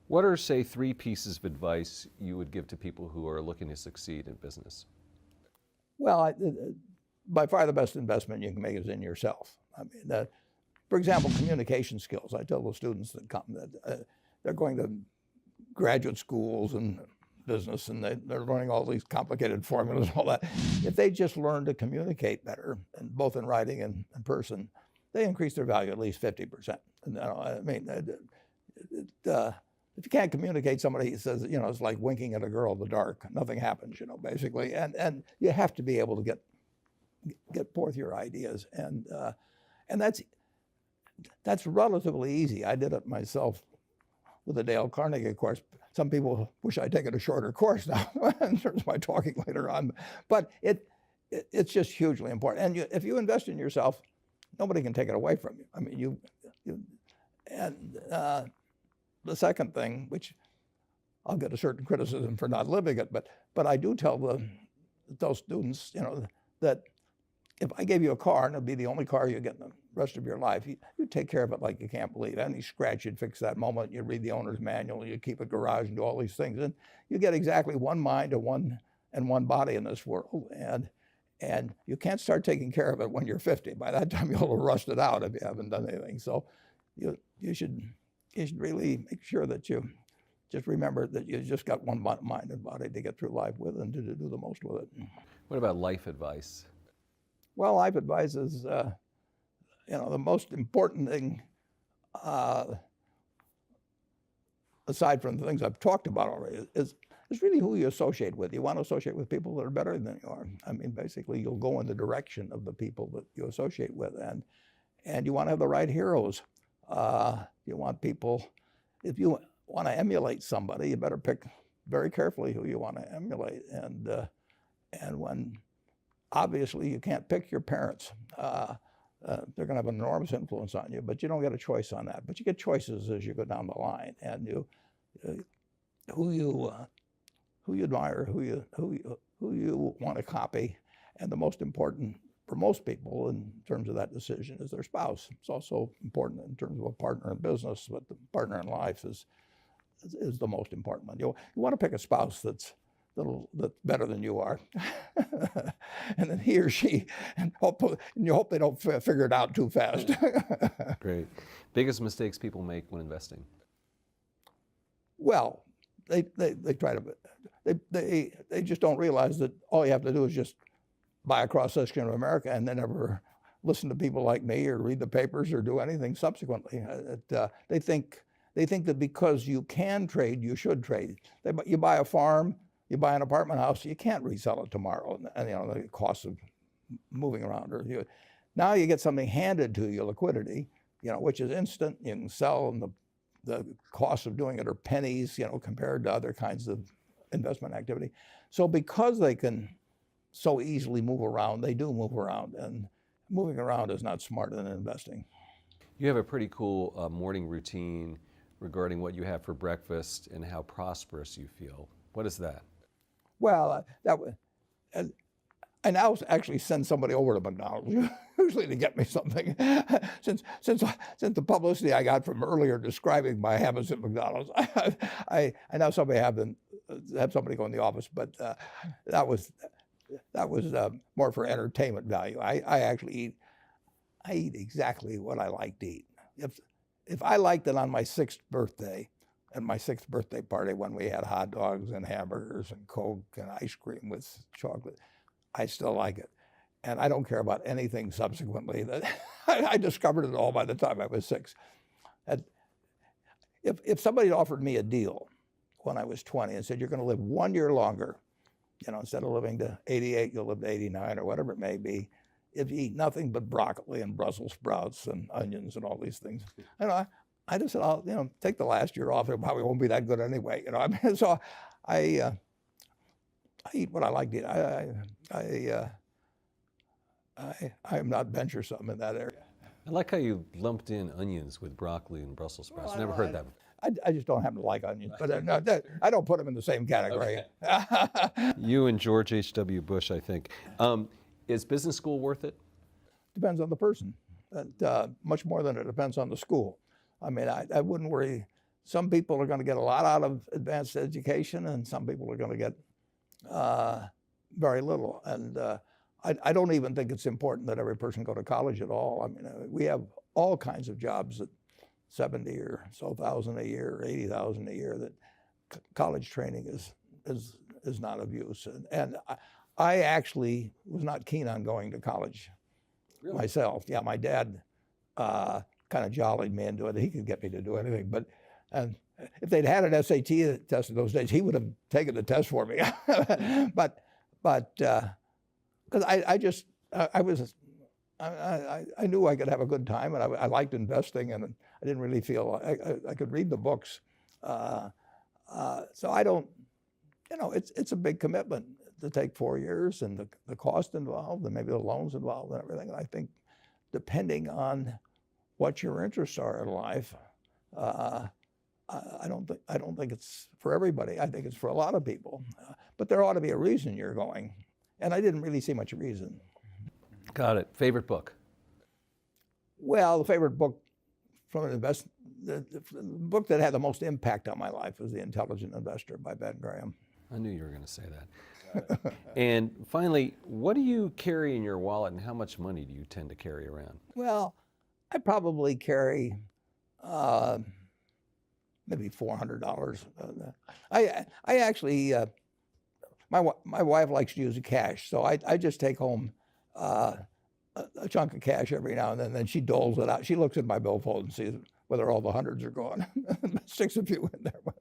What are, say, three pieces of advice you would give to people who are looking to succeed in business? Well, by far the best investment you can make is in yourself. I mean, for example, communication skills. I tell the students that come that they're going to graduate schools and business, and they're learning all these complicated formulas and all that. If they just learn to communicate better, and both in writing and in person, they increase their value at least 50%. And, I mean, if you can't communicate, somebody says, it's like winking at a girl in the dark. Nothing happens, basically. And you have to be able to get forth your ideas, and that's relatively easy. I did it myself with the Dale Carnegie course. Some people wish I'd taken a shorter course now in terms of my talking later on, but it's just hugely important. And if you invest in yourself, nobody can take it away from you. I mean, the second thing, which I'll get a certain criticism for not living it, but I do tell those students, that if I gave you a car and it'd be the only car you get in the rest of your life, you take care of it like you can't believe. Any scratch, you'd fix that moment. You read the owner's manual, you keep a garage and do all these things. And you get exactly one mind and one body in this world. And you can't start taking care of it when you're 50. By that time, you'll have rusted out if you haven't done anything. So you should really make sure that you just remember that you just got one mind and body to get through life with and to do the most with it. What about life advice? Well, life advice is, the most important thing, aside from the things I've talked about already, is really who you associate with. You want to associate with people that are better than you are. I mean, basically, you'll go in the direction of the people that you associate with, and you want to have the right heroes. You want people, if you want to emulate somebody, you better pick very carefully who you want to emulate. And when obviously you can't pick your parents, they're going to have an enormous influence on you, but you don't get a choice on that. But you get choices as you go down the line, and who you admire, who you want to copy, and the most important for most people in terms of that decision is their spouse. It's also important in terms of a partner in business, but the partner in life is the most important one. You want to pick a spouse that's better than you are, and then he or she, and you hope they don't figure it out too fast. Great. Biggest mistakes people make when investing? Well, they try to, they just don't realize that all you have to do is just buy a cross-section of America and then never listen to people like me or read the papers or do anything subsequently. They think that because you can trade, you should trade. You buy a farm, you buy an apartment house, you can't resell it tomorrow, and the cost of moving around. Now you get something handed to you, liquidity, which is instant. You can sell, and the cost of doing it are pennies, compared to other kinds of investment activity. So because they can so easily move around, they do move around, and moving around is not smarter than investing. You have a pretty cool morning routine regarding what you have for breakfast and how prosperous you feel. What is that? Well, I now actually send somebody over to McDonald's usually to get me something. Since the publicity I got from earlier describing my habits at McDonald's, I now have somebody go in the office, but that was more for entertainment value. I actually eat exactly what I like to eat. If I liked it on my 6th birthday, at my 6th birthday party when we had hot dogs and hamburgers and Coke and ice cream with chocolate, I still like it. And I don't care about anything subsequently. I discovered it all by the time I was 6. If somebody offered me a deal when I was 20 and said, you're going to live 1 year longer, instead of living to 88, you'll live to 89 or whatever it may be, if you eat nothing but broccoli and Brussels sprouts and onions and all these things, I just said, I'll take the last year off. It probably won't be that good anyway. So I eat what I like to eat. I'm not venturesome in that area. I like how you lumped in onions with broccoli and Brussels sprouts. Never heard that before. I just don't happen to like onions, but no, I don't put them in the same category. Okay. You and George H.W. Bush, I think. Is business school worth it? Depends on the person. Much more than it depends on the school. I mean, I wouldn't worry some people are going to get a lot out of advanced education, and some people are going to get very little. And I don't even think it's important that every person go to college at all. I mean, we have all kinds of jobs at 70 or so thousand a year, 80,000 a year, that college training is not of use. And I actually was not keen on going to college myself. Yeah, my dad kind of jollied me into it. He could get me to do anything, but if they'd had an SAT test in those days, he would have taken the test for me. but because I knew I could have a good time, and I liked investing, and I didn't really feel I could read the books. So I don't, it's a big commitment to take 4 years, and the cost involved, and maybe the loans involved, and everything. And I think, depending on what your interests are in life, I don't think it's for everybody. I think it's for a lot of people, but there ought to be a reason you're going, and I didn't really see much reason. Got it. Favorite book? Well, the favorite book from an the book that had the most impact on my life was The Intelligent Investor by Ben Graham. I knew you were going to say that. And finally, what do you carry in your wallet, and how much money do you tend to carry around? Well, I probably carry maybe $400. I actually, my wife likes to use cash, so I just take home a chunk of cash every now and then she doles it out. She looks at my billfold and sees whether all the hundreds are gone. Sticks a few in there. But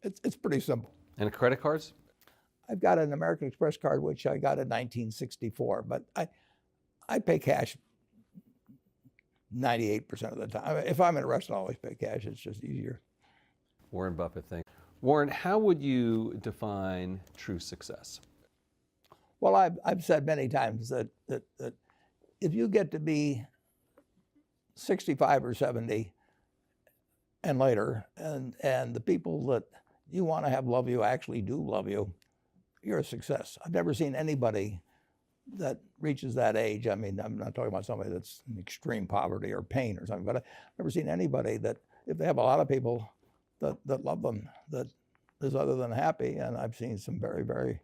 it's pretty simple. And credit cards? I've got an American Express card, which I got in 1964, but I pay cash 98% of the time. If I'm in a restaurant, I always pay cash. It's just easier. Warren Buffett, thanks. Warren, how would you define true success? Well, I've said many times that if you get to be 65 or 70 and later, and the people that you want to have love you actually do love you, you're a success. I've never seen anybody that reaches that age. I mean, I'm not talking about somebody that's in extreme poverty or pain or something, but I've never seen anybody that, if they have a lot of people that love them, that is other than happy. And I've seen some very, very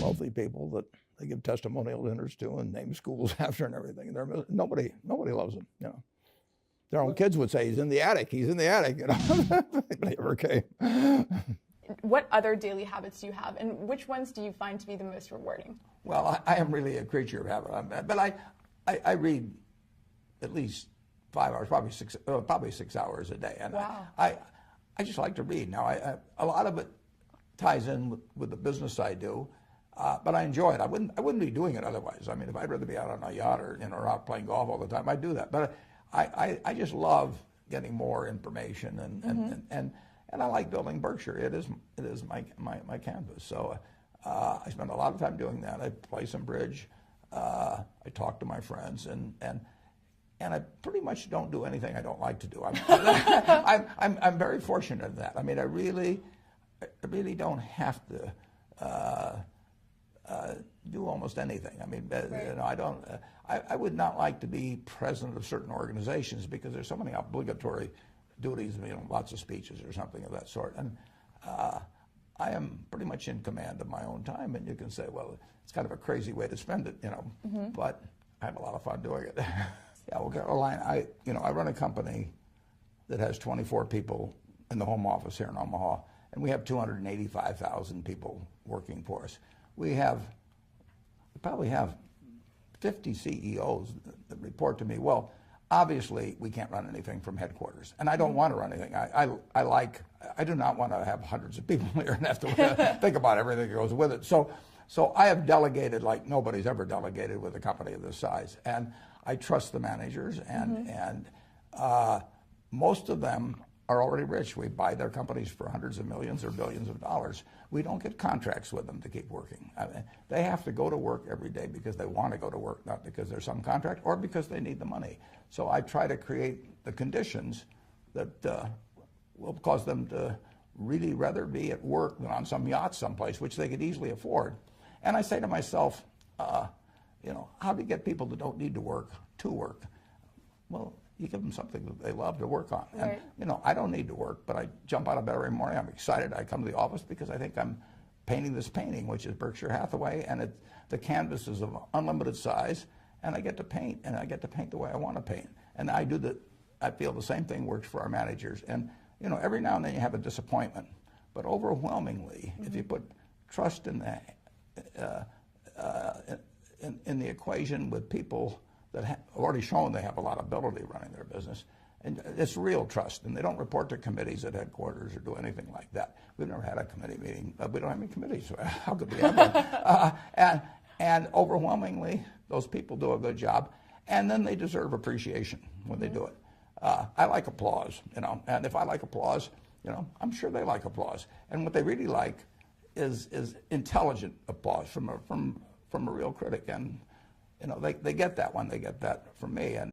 wealthy people that they give testimonial dinners to and name schools after and everything. Nobody loves them, Their own kids would say, he's in the attic, but he never came. What other daily habits do you have, and which ones do you find to be the most rewarding? Well, I am really a creature of habit, but I read at least 5 hours, probably 6 hours a day, and wow. I just like to read. Now, a lot of it ties in with the business I do, but I enjoy it. I wouldn't be doing it otherwise. I mean, if I'd rather be out on a yacht or out playing golf all the time, I'd do that. But I just love getting more information, and I like building Berkshire. It is my canvas. So I spend a lot of time doing that. I play some bridge. I talk to my friends, and I pretty much don't do anything I don't like to do. I'm very fortunate in that. I mean, I really don't have to do almost anything. I mean, right. I would not like to be president of certain organizations because there's so many obligatory duties, lots of speeches or something of that sort. And I am pretty much in command of my own time, and you can say, well, it's kind of a crazy way to spend it, but I have a lot of fun doing it. Yeah, well, Caroline, I run a company that has 24 people in the home office here in Omaha, and we have 285,000 people working for us. We probably have 50 CEOs that report to me. Well, obviously, we can't run anything from headquarters, and I don't want to run anything. I do not want to have hundreds of people here and have to think about everything that goes with it. So I have delegated like nobody's ever delegated with a company of this size, and I trust the managers, and most of them are already rich. We buy their companies for hundreds of millions or billions of dollars. We don't get contracts with them to keep working. I mean, they have to go to work every day because they want to go to work, not because there's some contract or because they need the money. So I try to create the conditions that will cause them to really rather be at work than on some yacht someplace, which they could easily afford. And I say to myself, how do you get people that don't need to work? Well, you give them something that they love to work on. And, Right. you know, I don't need to work, but I jump out of bed every morning. I'm excited. I come to the office because I think I'm painting this painting, which is Berkshire Hathaway, and the canvas is of unlimited size, and I get to paint, and I get to paint the way I want to paint. And I feel the same thing works for our managers. And, you know, every now and then you have a disappointment, but overwhelmingly, if you put trust in the equation with people that have already shown they have a lot of ability running their business, and it's real trust, and they don't report to committees at headquarters or do anything like that. We've never had a committee meeting. We don't have any committees, so how could we have one? And overwhelmingly, those people do a good job, and then they deserve appreciation when they do it. I like applause, you know, and if I like applause, you know, I'm sure they like applause. And what they really like is intelligent applause from a real critic, and you know, they get that when they get that from me. And